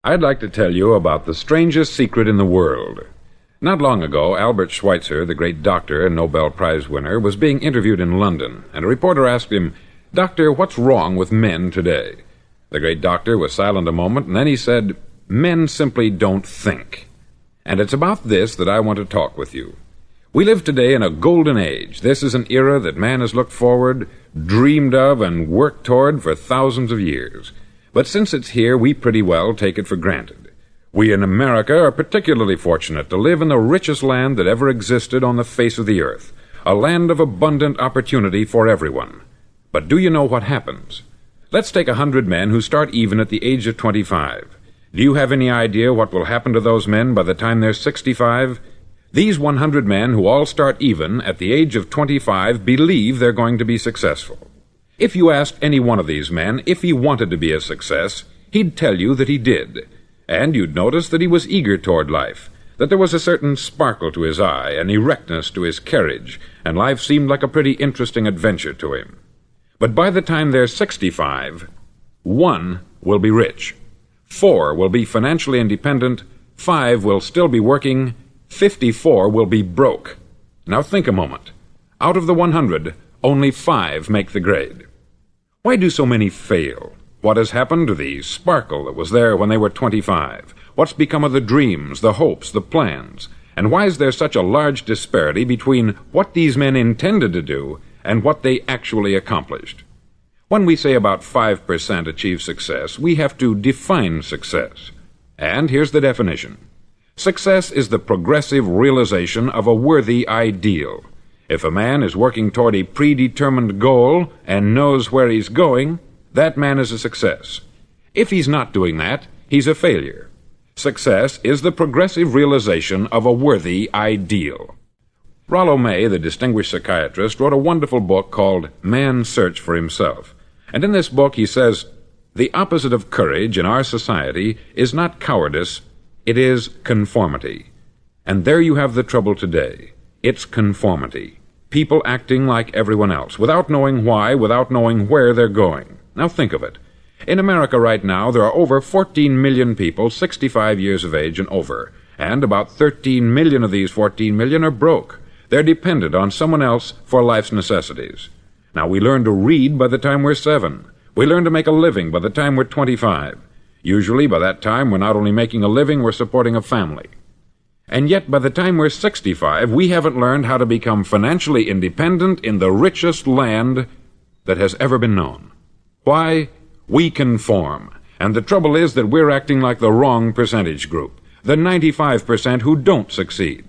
I'd like to tell you about the strangest secret in the world. Not long ago, Albert Schweitzer, the great doctor and Nobel Prize winner, was being interviewed in London, and a reporter asked him, "Doctor, what's wrong with men today?" The great doctor was silent a moment, and then he said, "Men simply don't think." And it's about this that I want to talk with you. We live today in a golden age. This is an era that man has looked forward, dreamed of, and worked toward for thousands of years. But since it's here, we pretty well take it for granted. We in America are particularly fortunate to live in the richest land that ever existed on the face of the earth, a land of abundant opportunity for everyone. But do you know what happens? Let's take 100 men who start even at the age of 25. Do you have any idea what will happen to those men by the time they're 65? These 100 men who all start even at the age of 25 believe they're going to be successful. If you asked any one of these men if he wanted to be a success, he'd tell you that he did. And you'd notice that he was eager toward life, that there was a certain sparkle to his eye, an erectness to his carriage, and life seemed like a pretty interesting adventure to him. But by the time they're 65, 1 will be rich, 4 will be financially independent, 5 will still be working, 54 will be broke. Now think a moment. Out of the 100, only 5 make the grade. Why do so many fail? What has happened to the sparkle that was there when they were 25? What's become of the dreams, the hopes, the plans? And why is there such a large disparity between what these men intended to do and what they actually accomplished? When we say about 5% achieve success, we have to define success. And here's the definition. Success is the progressive realization of a worthy ideal. If a man is working toward a predetermined goal and knows where he's going, that man is a success. If he's not doing that, he's a failure. Success is the progressive realization of a worthy ideal. Rollo May, the distinguished psychiatrist, wrote a wonderful book called Man's Search for Himself. And in this book he says, "The opposite of courage in our society is not cowardice, it is conformity." And there you have the trouble today. It's conformity. People acting like everyone else, without knowing why, without knowing where they're going. Now think of it. In America right now, there are over 14 million people 65 years of age and over, and about 13 million of these 14 million are broke. They're dependent on someone else for life's necessities. Now, we learn to read by the time we're 7. We learn to make a living by the time we're 25. Usually, by that time, we're not only making a living, we're supporting a family. And yet, by the time we're 65, we haven't learned how to become financially independent in the richest land that has ever been known. Why? We conform. And the trouble is that we're acting like the wrong percentage group, the 95% who don't succeed.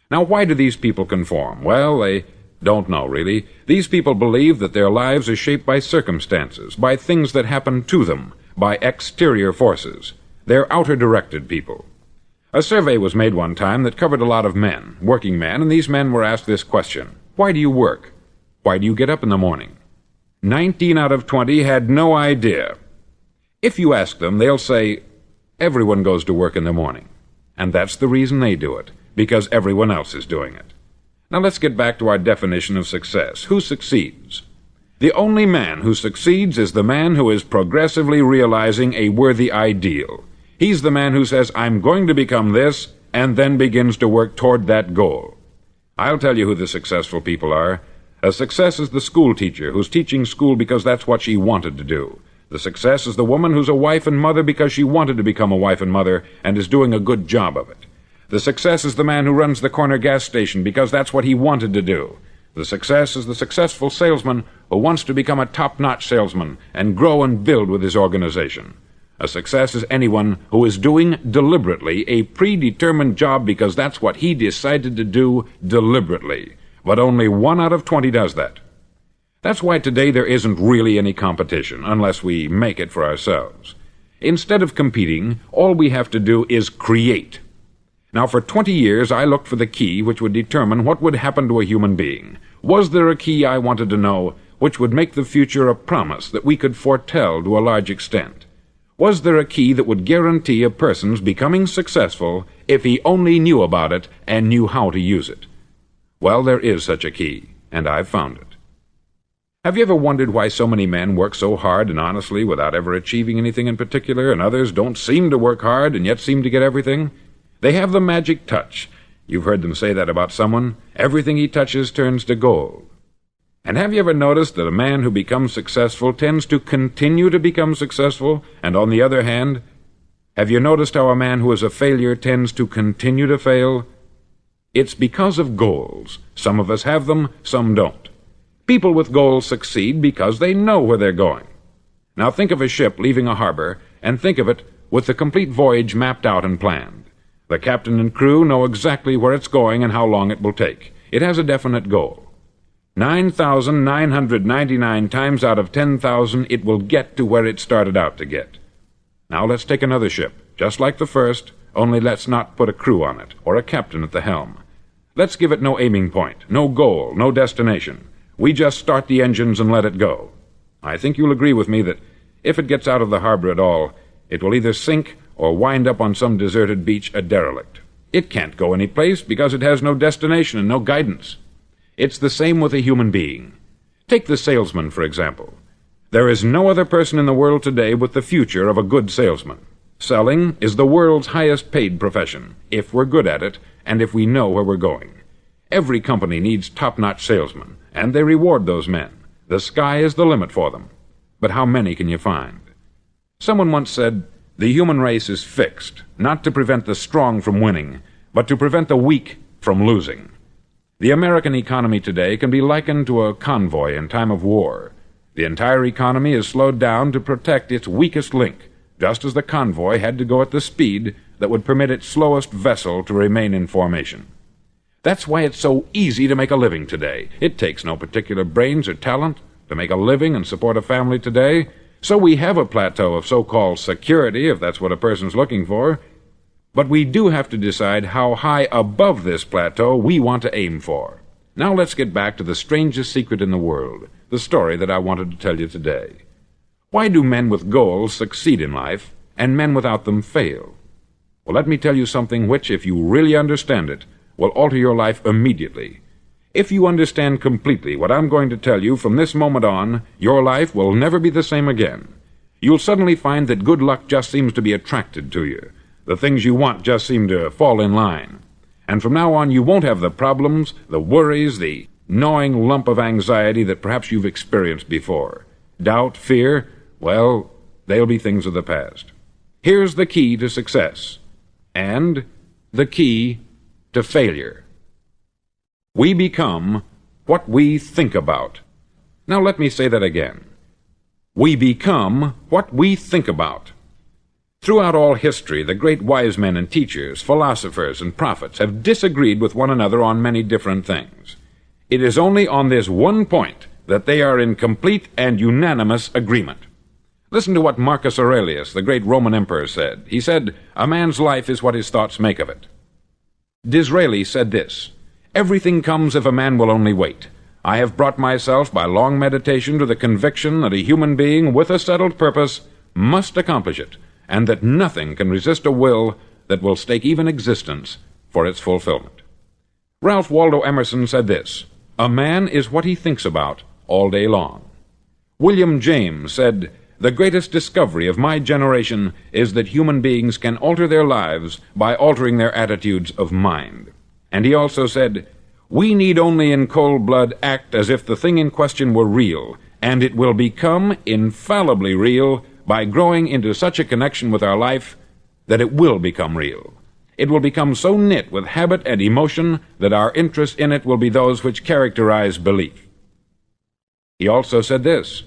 Now, why do these people conform? Well, they don't know, really. These people believe that their lives are shaped by circumstances, by things that happen to them, by exterior forces. They're outer-directed people. A survey was made one time that covered a lot of men, working men, and these men were asked this question: why do you work? Why do you get up in the morning? 19 out of 20 had no idea. If you ask them, they'll say, everyone goes to work in the morning. And that's the reason they do it, because everyone else is doing it. Now let's get back to our definition of success. Who succeeds? The only man who succeeds is the man who is progressively realizing a worthy ideal. He's the man who says, I'm going to become this, and then begins to work toward that goal. I'll tell you who the successful people are. A success is the school teacher who's teaching school because that's what she wanted to do. The success is the woman who's a wife and mother because she wanted to become a wife and mother and is doing a good job of it. The success is the man who runs the corner gas station because that's what he wanted to do. The success is the successful salesman who wants to become a top-notch salesman and grow and build with his organization. A success is anyone who is doing deliberately a predetermined job because that's what he decided to do deliberately. But only 1 out of 20 does that. That's why today there isn't really any competition, unless we make it for ourselves. Instead of competing, all we have to do is create. Now, for 20 years, I looked for the key which would determine what would happen to a human being. Was there a key, I wanted to know, which would make the future a promise that we could foretell to a large extent? Was there a key that would guarantee a person's becoming successful if he only knew about it and knew how to use it? Well, there is such a key, and I've found it. Have you ever wondered why so many men work so hard and honestly without ever achieving anything in particular, and others don't seem to work hard and yet seem to get everything? They have the magic touch. You've heard them say that about someone. Everything he touches turns to gold. And have you ever noticed that a man who becomes successful tends to continue to become successful, and on the other hand, have you noticed how a man who is a failure tends to continue to fail? It's because of goals. Some of us have them, some don't. People with goals succeed because they know where they're going. Now think of a ship leaving a harbor, and think of it with the complete voyage mapped out and planned. The captain and crew know exactly where it's going and how long it will take. It has a definite goal. 9,999 times out of 10,000 it will get to where it started out to get. Now let's take another ship, just like the first, only let's not put a crew on it, or a captain at the helm. Let's give it no aiming point, no goal, no destination. We just start the engines and let it go. I think you'll agree with me that if it gets out of the harbor at all, it will either sink or wind up on some deserted beach a derelict. It can't go any place because it has no destination and no guidance. It's the same with a human being. Take the salesman, for example. There is no other person in the world today with the future of a good salesman. Selling is the world's highest paid profession, if we're good at it and if we know where we're going. Every company needs top-notch salesmen, and they reward those men. The sky is the limit for them. But how many can you find? Someone once said, "The human race is fixed, not to prevent the strong from winning, but to prevent the weak from losing." The American economy today can be likened to a convoy in time of war. The entire economy is slowed down to protect its weakest link, just as the convoy had to go at the speed that would permit its slowest vessel to remain in formation. That's why it's so easy to make a living today. It takes no particular brains or talent to make a living and support a family today. So we have a plateau of so-called security, if that's what a person's looking for. But we do have to decide how high above this plateau we want to aim for. Now let's get back to the strangest secret in the world, the story that I wanted to tell you today. Why do men with goals succeed in life, and men without them fail? Well, let me tell you something which, if you really understand it, will alter your life immediately. If you understand completely what I'm going to tell you from this moment on, your life will never be the same again. You'll suddenly find that good luck just seems to be attracted to you. The things you want just seem to fall in line. And from now on, you won't have the problems, the worries, the gnawing lump of anxiety that perhaps you've experienced before. Doubt, fear, well, they'll be things of the past. Here's the key to success, and the key to failure. We become what we think about. Now let me say that again. We become what we think about. Throughout all history, the great wise men and teachers, philosophers and prophets have disagreed with one another on many different things. It is only on this one point that they are in complete and unanimous agreement. Listen to what Marcus Aurelius, the great Roman emperor, said. He said, "A man's life is what his thoughts make of it." Disraeli said this, "Everything comes if a man will only wait. I have brought myself by long meditation to the conviction that a human being with a settled purpose must accomplish it, and that nothing can resist a will that will stake even existence for its fulfillment." Ralph Waldo Emerson said this, "A man is what he thinks about all day long." William James said, "The greatest discovery of my generation is that human beings can alter their lives by altering their attitudes of mind." And he also said, "We need only in cold blood act as if the thing in question were real, and it will become infallibly real by growing into such a connection with our life that it will become real. It will become so knit with habit and emotion that our interest in it will be those which characterize belief." He also said this,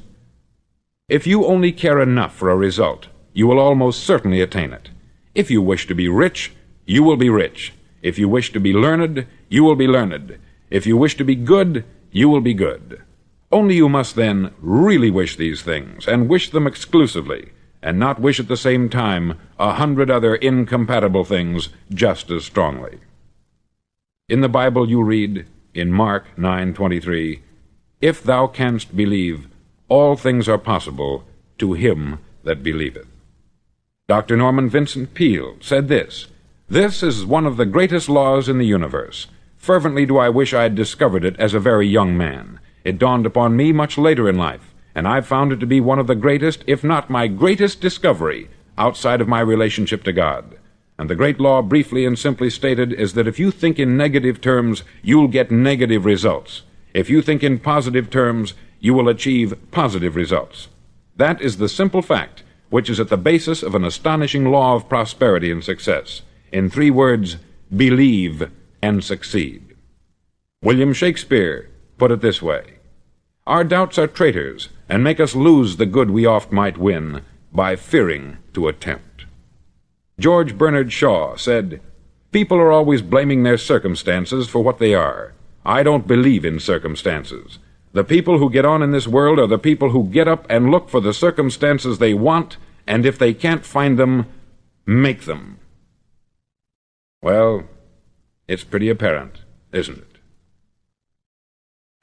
"If you only care enough for a result, you will almost certainly attain it. If you wish to be rich, you will be rich. If you wish to be learned, you will be learned. If you wish to be good, you will be good. Only you must then really wish these things, and wish them exclusively, and not wish at the same time 100 other incompatible things just as strongly." In the Bible you read, in Mark 9:23, "If thou canst believe, all things are possible to him that believeth." Dr. Norman Vincent Peale said this, "This is one of the greatest laws in the universe. Fervently do I wish I had discovered it as a very young man. It dawned upon me much later in life, and I've found it to be one of the greatest, if not my greatest discovery, outside of my relationship to God. And the great law, briefly and simply stated, is that if you think in negative terms, you'll get negative results. If you think in positive terms, you will achieve positive results. That is the simple fact which is at the basis of an astonishing law of prosperity and success. In 3 words, believe and succeed. William Shakespeare put it this way: "Our doubts are traitors, and make us lose the good we oft might win, by fearing to attempt." George Bernard Shaw said, "People are always blaming their circumstances for what they are. I don't believe in circumstances. The people who get on in this world are the people who get up and look for the circumstances they want, and if they can't find them, make them." Well, it's pretty apparent, isn't it?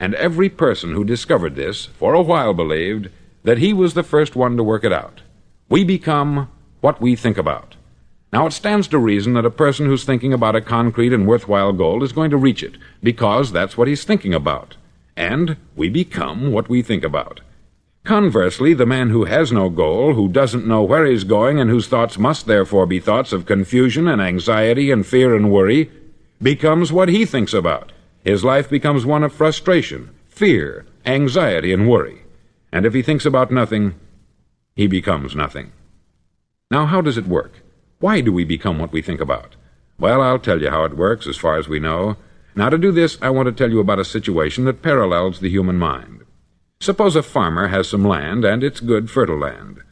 And every person who discovered this for a while believed that he was the first one to work it out. We become what we think about. Now, it stands to reason that a person who's thinking about a concrete and worthwhile goal is going to reach it, because that's what he's thinking about. And we become what we think about. Conversely, the man who has no goal, who doesn't know where he's going, and whose thoughts must therefore be thoughts of confusion and anxiety and fear and worry, becomes what he thinks about. His life becomes one of frustration, fear, anxiety, and worry. And if he thinks about nothing, he becomes nothing. Now, how does it work? Why do we become what we think about? Well, I'll tell you how it works as far as we know. Now, to do this, I want to tell you about a situation that parallels the human mind. Suppose a farmer has some land, and it's good, fertile land.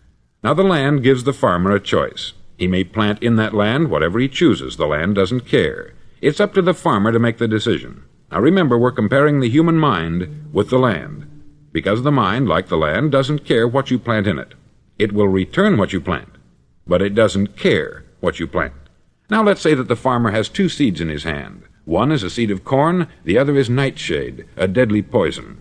Now, the land gives the farmer a choice. He may plant in that land whatever he chooses. The land doesn't care. It's up to the farmer to make the decision. Now, remember, we're comparing the human mind with the land, because the mind, like the land, doesn't care what you plant in it. It will return what you plant, but it doesn't care what you plant. Now, let's say that the farmer has 2 seeds in his hand. One is a seed of corn, the other is nightshade, a deadly poison.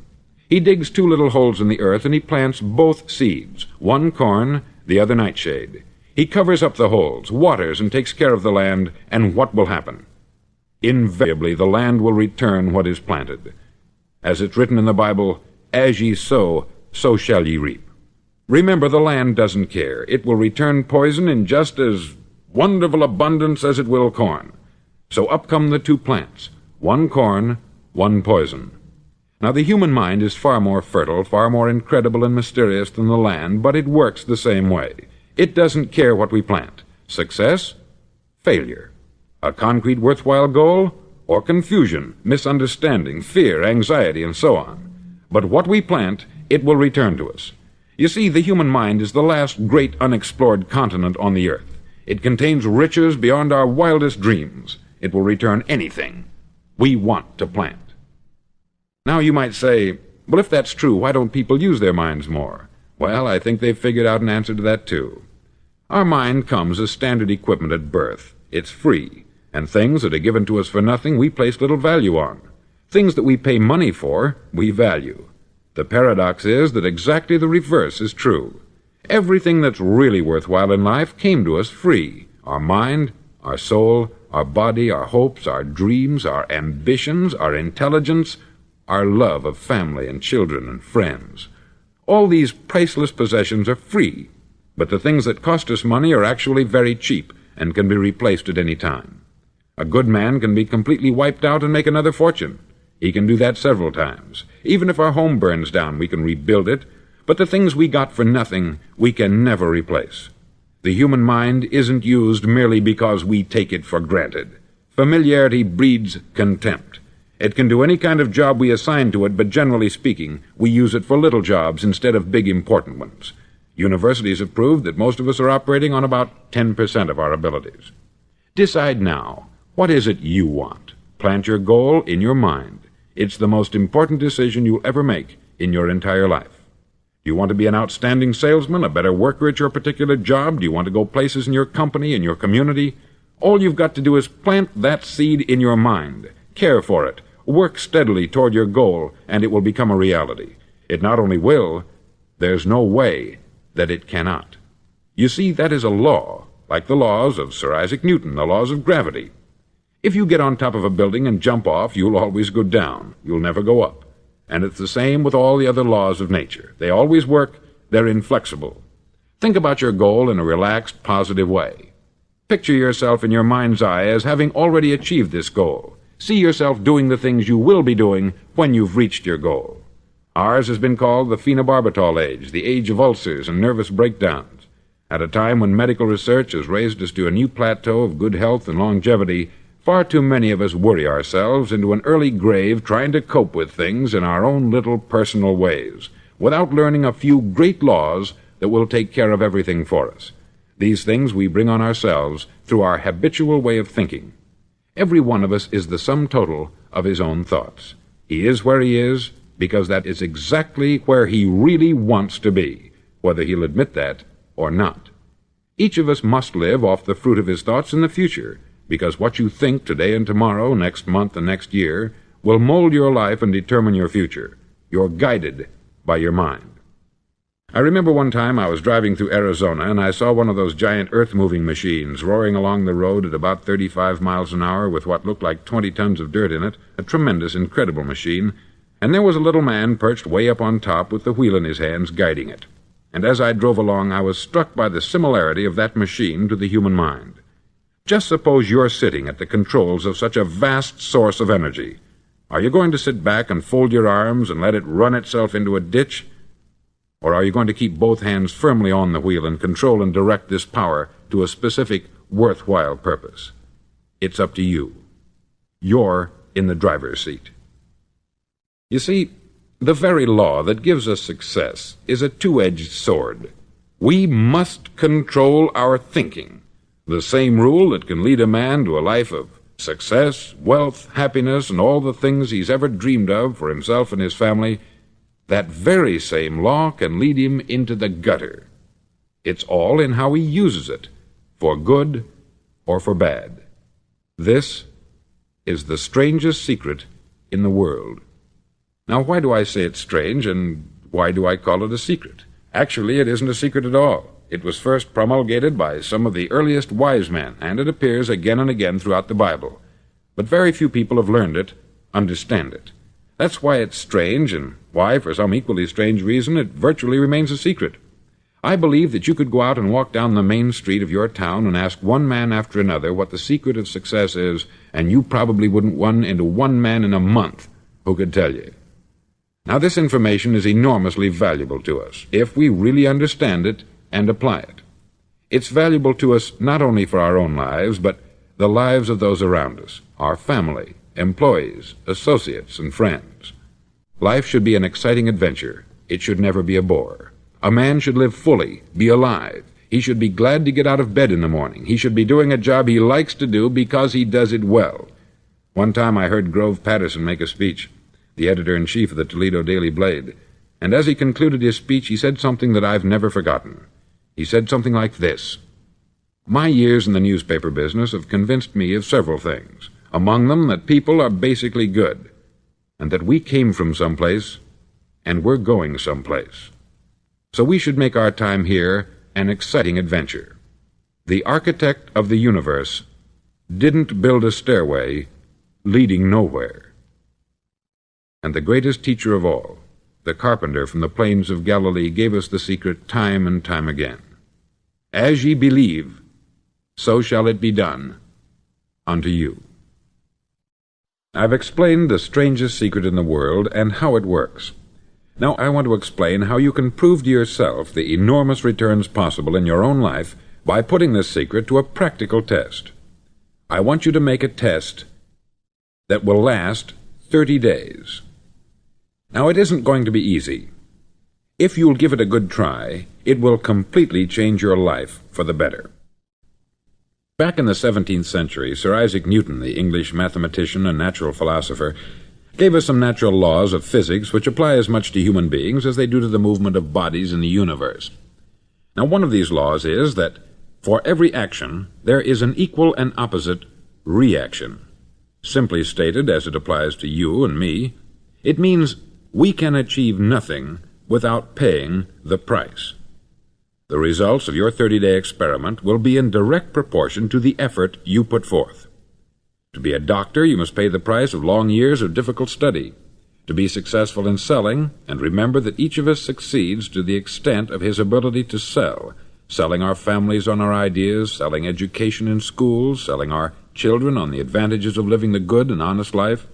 He digs 2 little holes in the earth, and he plants both seeds, one corn, the other nightshade. He covers up the holes, waters, and takes care of the land, and what will happen? Invariably, the land will return what is planted. As it's written in the Bible, "As ye sow, so shall ye reap." Remember, the land doesn't care. It will return poison in just as wonderful abundance as it will corn. So up come the 2 plants, one corn, one poison. Now, the human mind is far more fertile, far more incredible and mysterious than the land, but it works the same way. It doesn't care what we plant. Success, failure. A concrete, worthwhile goal, or confusion, misunderstanding, fear, anxiety, and so on. But what we plant, it will return to us. You see, the human mind is the last great unexplored continent on the earth. It contains riches beyond our wildest dreams. It will return anything we want to plant. Now, you might say, well, if that's true, why don't people use their minds more? Well, I think they've figured out an answer to that, too. Our mind comes as standard equipment at birth. It's free, and things that are given to us for nothing we place little value on. Things that we pay money for, we value. The paradox is that exactly the reverse is true. Everything that's really worthwhile in life came to us free. Our mind, our soul, our body, our hopes, our dreams, our ambitions, our intelligence, our love of family and children and friends. All these priceless possessions are free, but the things that cost us money are actually very cheap and can be replaced at any time. A good man can be completely wiped out and make another fortune. He can do that several times. Even if our home burns down, we can rebuild it, but the things we got for nothing, we can never replace. The human mind isn't used merely because we take it for granted. Familiarity breeds contempt. It can do any kind of job we assign to it, but generally speaking, we use it for little jobs instead of big important ones. Universities have proved that most of us are operating on about 10% of our abilities. Decide now, what is it you want? Plant your goal in your mind. It's the most important decision you'll ever make in your entire life. Do you want to be an outstanding salesman, a better worker at your particular job? Do you want to go places in your company, in your community? All you've got to do is plant that seed in your mind. Care for it. Work steadily toward your goal, and it will become a reality. It not only will, there's no way that it cannot. You see, that is a law, like the laws of Sir Isaac Newton, the laws of gravity. If you get on top of a building and jump off, you'll always go down. You'll never go up. And it's the same with all the other laws of nature. They always work. They're inflexible. Think about your goal in a relaxed, positive way. Picture yourself in your mind's eye as having already achieved this goal. See yourself doing the things you will be doing when you've reached your goal. Ours has been called the phenobarbital age, the age of ulcers and nervous breakdowns. At a time when medical research has raised us to a new plateau of good health and longevity, far too many of us worry ourselves into an early grave trying to cope with things in our own little personal ways, without learning a few great laws that will take care of everything for us. These things we bring on ourselves through our habitual way of thinking. Every one of us is the sum total of his own thoughts. He is where he is because that is exactly where he really wants to be, whether he'll admit that or not. Each of us must live off the fruit of his thoughts in the future, because what you think today and tomorrow, next month and next year, will mold your life and determine your future. You're guided by your mind. I remember one time I was driving through Arizona and I saw one of those giant earth-moving machines roaring along the road at about 35 miles an hour with what looked like 20 tons of dirt in it, a tremendous, incredible machine, and there was a little man perched way up on top with the wheel in his hands guiding it. And as I drove along, I was struck by the similarity of that machine to the human mind. Just suppose you're sitting at the controls of such a vast source of energy. Are you going to sit back and fold your arms and let it run itself into a ditch? Or are you going to keep both hands firmly on the wheel and control and direct this power to a specific, worthwhile purpose? It's up to you. You're in the driver's seat. You see, the very law that gives us success is a two-edged sword. We must control our thinking. The same rule that can lead a man to a life of success, wealth, happiness, and all the things he's ever dreamed of for himself and his family, that very same law can lead him into the gutter. It's all in how he uses it, for good or for bad. This is the strangest secret in the world. Now, why do I say it's strange, and why do I call it a secret? Actually, it isn't a secret at all. It was first promulgated by some of the earliest wise men, and it appears again and again throughout the Bible. But very few people have learned it, understand it. That's why it's strange, and why, for some equally strange reason, it virtually remains a secret. I believe that you could go out and walk down the main street of your town and ask one man after another what the secret of success is, and you probably wouldn't run into one man in a month who could tell you. Now, this information is enormously valuable to us, if we really understand it and apply it. It's valuable to us not only for our own lives, but the lives of those around us, our family, employees, associates, and friends. Life should be an exciting adventure. It should never be a bore. A man should live fully, be alive. He should be glad to get out of bed in the morning. He should be doing a job he likes to do because he does it well. One time I heard Grove Patterson make a speech, the editor-in-chief of the Toledo Daily Blade, and as he concluded his speech, he said something that I've never forgotten. He said something like this: "My years in the newspaper business have convinced me of several things, among them that people are basically good, and that we came from someplace, and we're going someplace. So we should make our time here an exciting adventure. The architect of the universe didn't build a stairway leading nowhere." And the greatest teacher of all, the carpenter from the plains of Galilee, gave us the secret time and time again. "As ye believe, so shall it be done unto you." I've explained the strangest secret in the world and how it works. Now I want to explain how you can prove to yourself the enormous returns possible in your own life by putting this secret to a practical test. I want you to make a test that will last 30 days. Now, it isn't going to be easy. If you'll give it a good try, it will completely change your life for the better. Back in the 17th century, Sir Isaac Newton, the English mathematician and natural philosopher, gave us some natural laws of physics which apply as much to human beings as they do to the movement of bodies in the universe. Now, one of these laws is that for every action, there is an equal and opposite reaction. Simply stated, as it applies to you and me, it means we can achieve nothing without paying the price. The results of your 30-day experiment will be in direct proportion to the effort you put forth. To be a doctor, you must pay the price of long years of difficult study. to be successful in selling, and remember that each of us succeeds to the extent of his ability to sell, selling our families on our ideas, selling education in schools, selling our children on the advantages of living the good and honest life,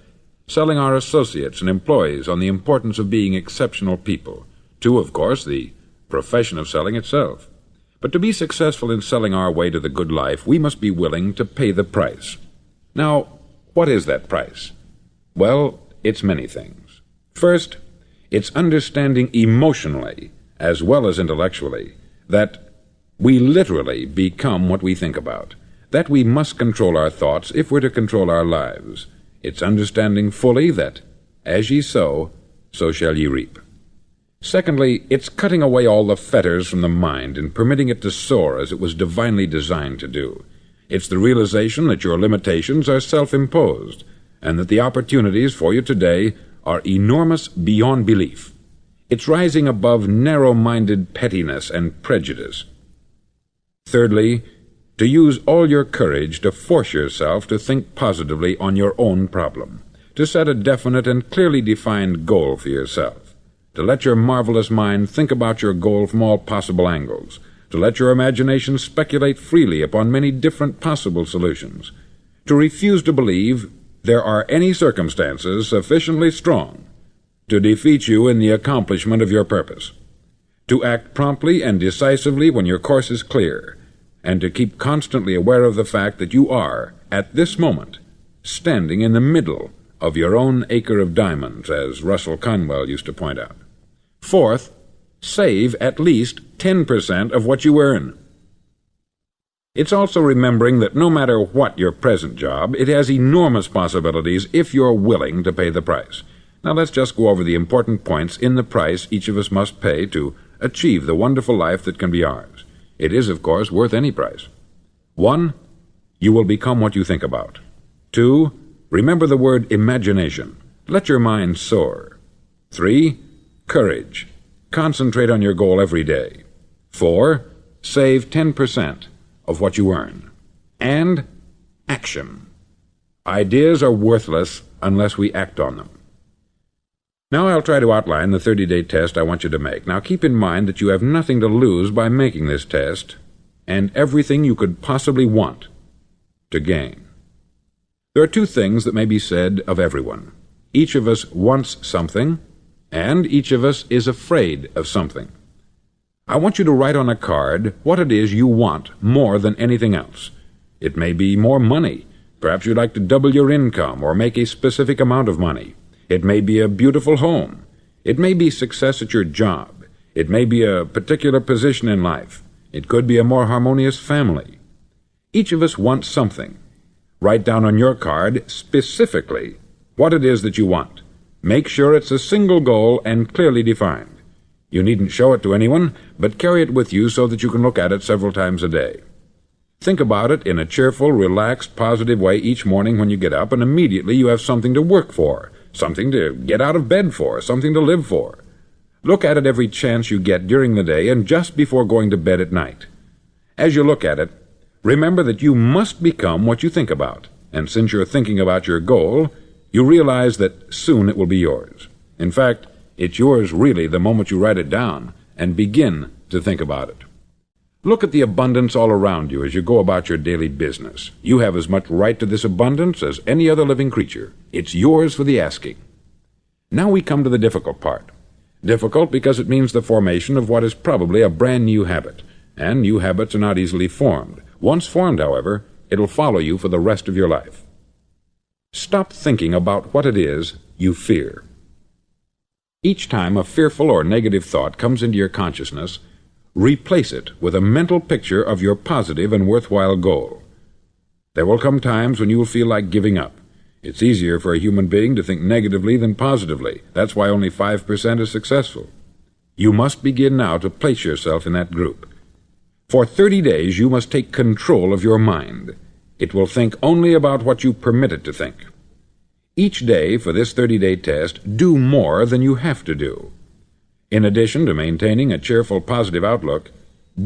selling our associates and employees on the importance of being exceptional people, to, of course, the profession of selling itself. But to be successful in selling our way to the good life, we must be willing to pay the price. Now, what is that price? Well, it's many things. First, it's understanding emotionally, as well as intellectually, that we literally become what we think about, that we must control our thoughts if we're to control our lives. It's understanding fully that, as ye sow, so shall ye reap. Secondly, it's cutting away all the fetters from the mind and permitting it to soar as it was divinely designed to do. It's the realization that your limitations are self-imposed, and that the opportunities for you today are enormous beyond belief. It's rising above narrow-minded pettiness and prejudice. Thirdly, to use all your courage to force yourself to think positively on your own problem, to set a definite and clearly defined goal for yourself, to let your marvelous mind think about your goal from all possible angles, to let your imagination speculate freely upon many different possible solutions, to refuse to believe there are any circumstances sufficiently strong to defeat you in the accomplishment of your purpose, to act promptly and decisively when your course is clear, and to keep constantly aware of the fact that you are, at this moment, standing in the middle of your own acre of diamonds, as Russell Conwell used to point out. Fourth, save at least 10% of what you earn. It's also remembering that no matter what your present job, it has enormous possibilities if you're willing to pay the price. Now let's just go over the important points in the price each of us must pay to achieve the wonderful life that can be ours. It is, of course, worth any price. 1. You will become what you think about. 2. Remember the word imagination. Let your mind soar. 3. Courage. Concentrate on your goal every day. 4. Save 10% of what you earn. And action. Ideas are worthless unless we act on them. Now I'll try to outline the 30-day test I want you to make. Now keep in mind that you have nothing to lose by making this test, and everything you could possibly want to gain. There are two things that may be said of everyone. Each of us wants something, and each of us is afraid of something. I want you to write on a card what it is you want more than anything else. It may be more money. Perhaps you'd like to double your income or make a specific amount of money. It may be a beautiful home. It may be success at your job. It may be a particular position in life. It could be a more harmonious family. Each of us wants something. Write down on your card specifically what it is that you want. Make sure it's a single goal and clearly defined. You needn't show it to anyone, but carry it with you so that you can look at it several times a day. Think about it in a cheerful, relaxed, positive way each morning when you get up, and immediately you have something to work for, something to get out of bed for, something to live for. Look at it every chance you get during the day and just before going to bed at night. As you look at it, remember that you must become what you think about, and since you're thinking about your goal, you realize that soon it will be yours. In fact, it's yours really the moment you write it down and begin to think about it. Look at the abundance all around you as you go about your daily business. You have as much right to this abundance as any other living creature. It's yours for the asking. Now we come to the difficult part. Difficult because it means the formation of what is probably a brand new habit, and new habits are not easily formed. Once formed, however, it'll follow you for the rest of your life. Stop thinking about what it is you fear. Each time a fearful or negative thought comes into your consciousness, replace it with a mental picture of your positive and worthwhile goal. There will come times when you will feel like giving up. It's easier for a human being to think negatively than positively. That's why only 5% is successful. You must begin now to place yourself in that group. For 30 days you must take control of your mind. It will think only about what you permit it to think. Each day for this 30-day test, do more than you have to do. In addition to maintaining a cheerful, positive outlook,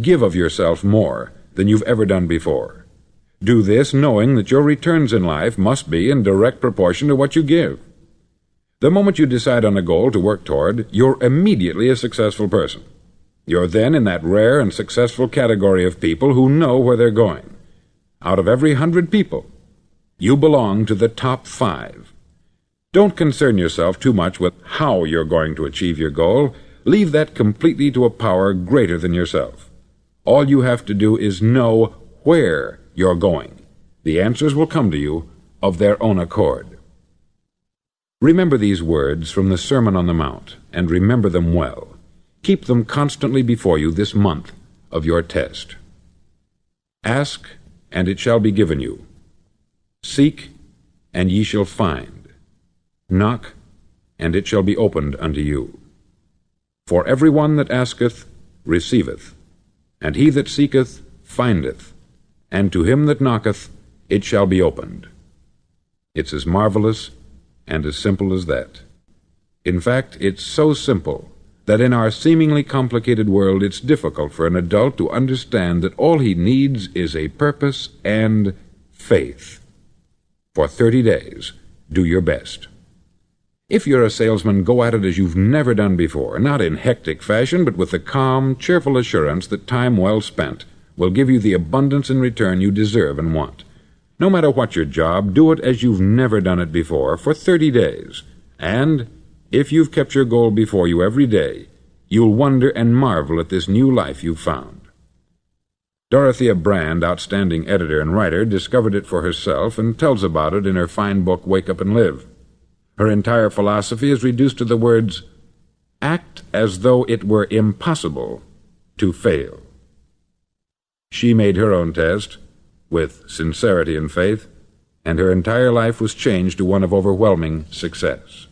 give of yourself more than you've ever done before. Do this knowing that your returns in life must be in direct proportion to what you give. The moment you decide on a goal to work toward, you're immediately a successful person. You're then in that rare and successful category of people who know where they're going. Out of every 100 people, you belong to the top 5. Don't concern yourself too much with how you're going to achieve your goal. Leave that completely to a power greater than yourself. All you have to do is know where you're going. The answers will come to you of their own accord. Remember these words from the Sermon on the Mount, and remember them well. Keep them constantly before you this month of your test. Ask, and it shall be given you. Seek, and ye shall find. Knock, and it shall be opened unto you. For every one that asketh receiveth, and he that seeketh findeth, and to him that knocketh it shall be opened. It's as marvelous and as simple as that. In fact, it's so simple that in our seemingly complicated world it's difficult for an adult to understand that all he needs is a purpose and faith. For 30 days, do your best. If you're a salesman, go at it as you've never done before, not in hectic fashion, but with the calm, cheerful assurance that time well spent will give you the abundance in return you deserve and want. No matter what your job, do it as you've never done it before for 30 days. And if you've kept your goal before you every day, you'll wonder and marvel at this new life you've found. Dorothea Brand, outstanding editor and writer, discovered it for herself and tells about it in her fine book, Wake Up and Live. Her entire philosophy is reduced to the words, act as though it were impossible to fail. She made her own test with sincerity and faith, and her entire life was changed to one of overwhelming success.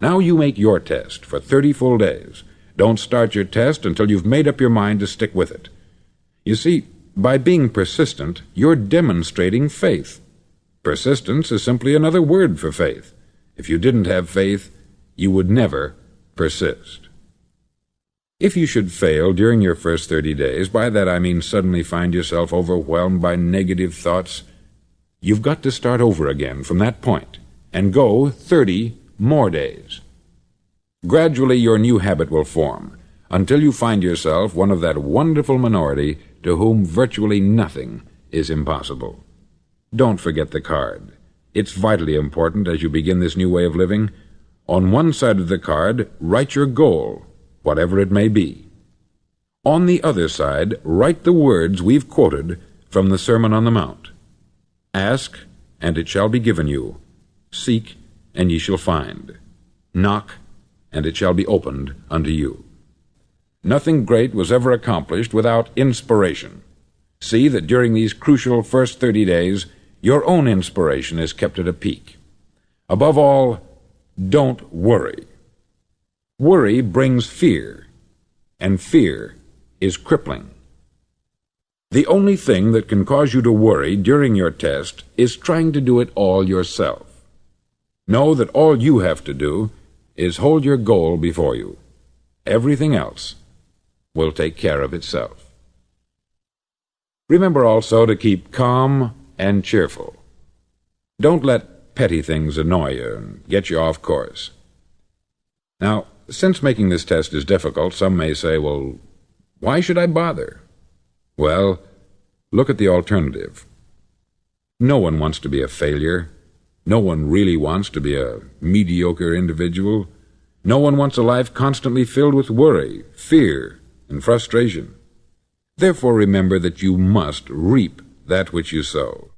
Now you make your test for 30 full days. Don't start your test until you've made up your mind to stick with it. You see, by being persistent, you're demonstrating faith. Persistence is simply another word for faith. If you didn't have faith, you would never persist. If you should fail during your first 30 days, by that I mean suddenly find yourself overwhelmed by negative thoughts, you've got to start over again from that point and go 30 more days. Gradually your new habit will form until you find yourself one of that wonderful minority to whom virtually nothing is impossible. Don't forget the card. It's vitally important as you begin this new way of living. On one side of the card, write your goal, whatever it may be. On the other side, write the words we've quoted from the Sermon on the Mount. Ask, and it shall be given you. Seek, and ye shall find. Knock, and it shall be opened unto you. Nothing great was ever accomplished without inspiration. See that during these crucial first 30 days, your own inspiration is kept at a peak. Above all, don't worry. Worry brings fear, and fear is crippling. The only thing that can cause you to worry during your test is trying to do it all yourself. Know that all you have to do is hold your goal before you. Everything else will take care of itself. Remember also to keep calm and cheerful. Don't let petty things annoy you and get you off course. Now, since making this test is difficult, some may say, well, why should I bother? Well, look at the alternative. No one wants to be a failure. No one really wants to be a mediocre individual. No one wants a life constantly filled with worry, fear, and frustration. Therefore, remember that you must reap that which you sow.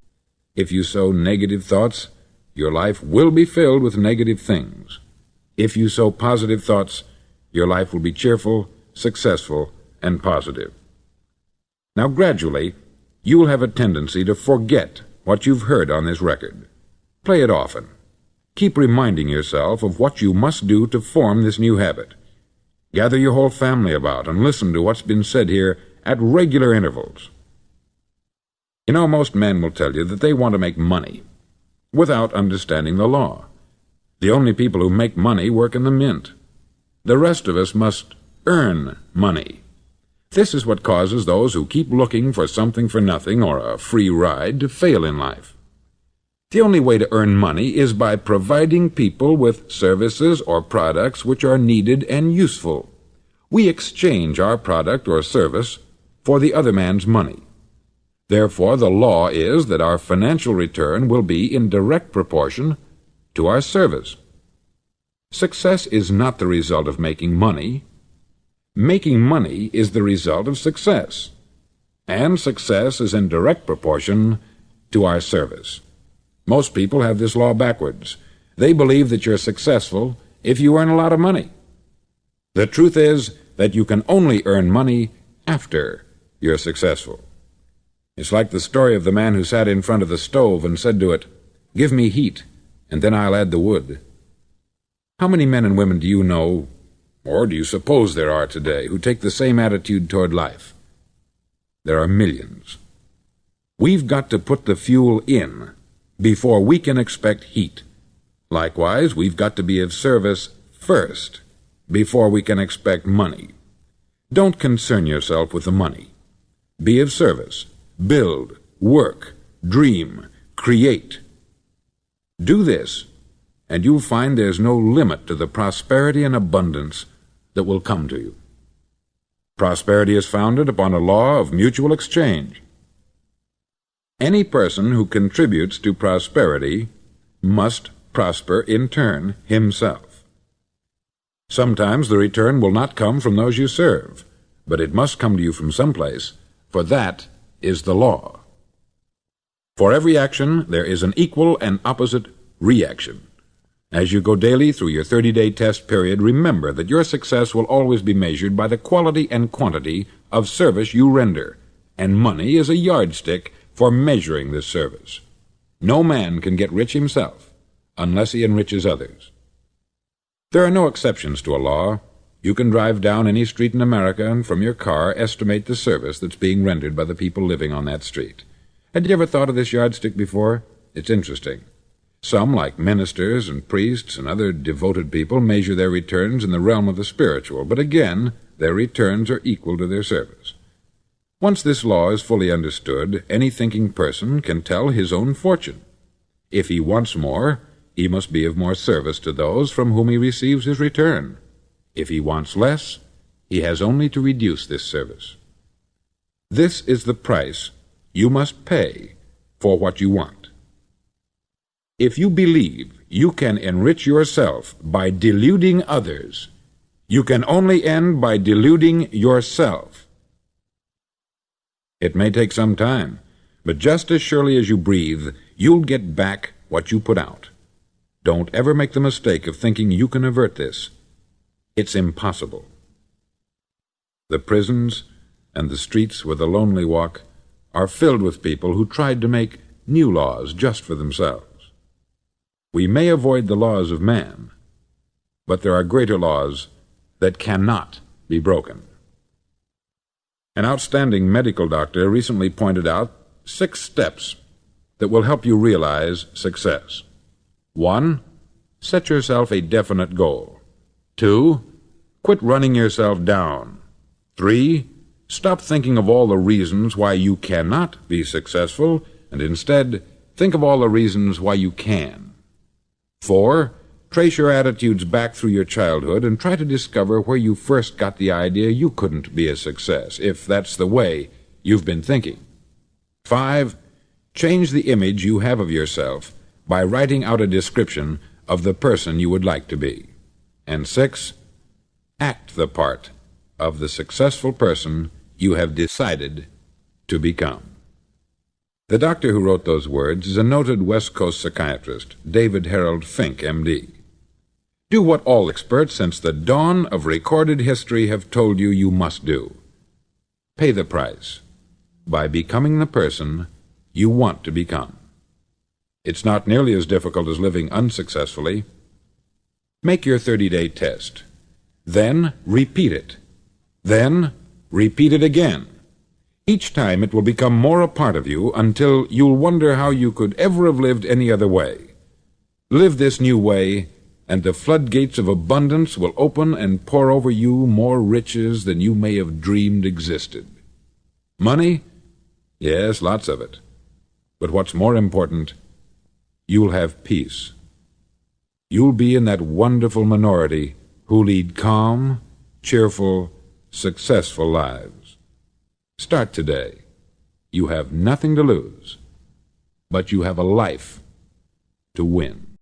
If you sow negative thoughts, your life will be filled with negative things. If you sow positive thoughts, your life will be cheerful, successful, and positive. Now, gradually, you will have a tendency to forget what you've heard on this record. Play it often. Keep reminding yourself of what you must do to form this new habit. Gather your whole family about and listen to what's been said here at regular intervals. You know, most men will tell you that they want to make money without understanding the law. The only people who make money work in the mint. The rest of us must earn money. This is what causes those who keep looking for something for nothing or a free ride to fail in life. The only way to earn money is by providing people with services or products which are needed and useful. We exchange our product or service for the other man's money. Therefore, the law is that our financial return will be in direct proportion to our service. Success is not the result of making money. Making money is the result of success, and success is in direct proportion to our service. Most people have this law backwards. They believe that you're successful if you earn a lot of money. The truth is that you can only earn money after you're successful. It's like the story of the man who sat in front of the stove and said to it, "Give me heat, and then I'll add the wood." How many men and women do you know, or do you suppose there are today, who take the same attitude toward life? There are millions. We've got to put the fuel in before we can expect heat. Likewise, we've got to be of service first before we can expect money. Don't concern yourself with the money. Be of service. Build, work, dream, create. Do this, and you'll find there's no limit to the prosperity and abundance that will come to you. Prosperity is founded upon a law of mutual exchange. Any person who contributes to prosperity must prosper in turn himself. Sometimes the return will not come from those you serve, but it must come to you from someplace, for that is the law. For every action there is an equal and opposite reaction. As you go daily through your 30-day test period, remember that your success will always be measured by the quality and quantity of service you render, and money is a yardstick for measuring this service. No man can get rich himself unless he enriches others. There are no exceptions to a law. You can drive down any street in America and from your car estimate the service that's being rendered by the people living on that street. Had you ever thought of this yardstick before? It's interesting. Some, like ministers and priests and other devoted people, measure their returns in the realm of the spiritual, but again, their returns are equal to their service. Once this law is fully understood, any thinking person can tell his own fortune. If he wants more, he must be of more service to those from whom he receives his return. If he wants less, he has only to reduce this service. This is the price you must pay for what you want. If you believe you can enrich yourself by deluding others, you can only end by deluding yourself. It may take some time, but just as surely as you breathe, you'll get back what you put out. Don't ever make the mistake of thinking you can avert this. It's impossible. The prisons and the streets where the lonely walk are filled with people who tried to make new laws just for themselves. We may avoid the laws of man, but there are greater laws that cannot be broken. An outstanding medical doctor recently pointed out 6 steps that will help you realize success. 1. Set yourself a definite goal. 2. Quit running yourself down. 3. Stop thinking of all the reasons why you cannot be successful, and instead think of all the reasons why you can. 4. Trace your attitudes back through your childhood and try to discover where you first got the idea you couldn't be a success, if that's the way you've been thinking. 5. Change the image you have of yourself by writing out a description of the person you would like to be. And 6. Act the part of the successful person you have decided to become. The doctor who wrote those words is a noted West Coast psychiatrist, David Harold Fink, M.D. Do what all experts since the dawn of recorded history have told you you must do. Pay the price by becoming the person you want to become. It's not nearly as difficult as living unsuccessfully. Make your 30-day test. Then repeat it. Then repeat it again. Each time it will become more a part of you until you'll wonder how you could ever have lived any other way. Live this new way, and the floodgates of abundance will open and pour over you more riches than you may have dreamed existed. Money? Yes, lots of it. But what's more important you'll have peace. You'll be in that wonderful minority who lead calm, cheerful, successful lives. Start today. You have nothing to lose, but you have a life to win.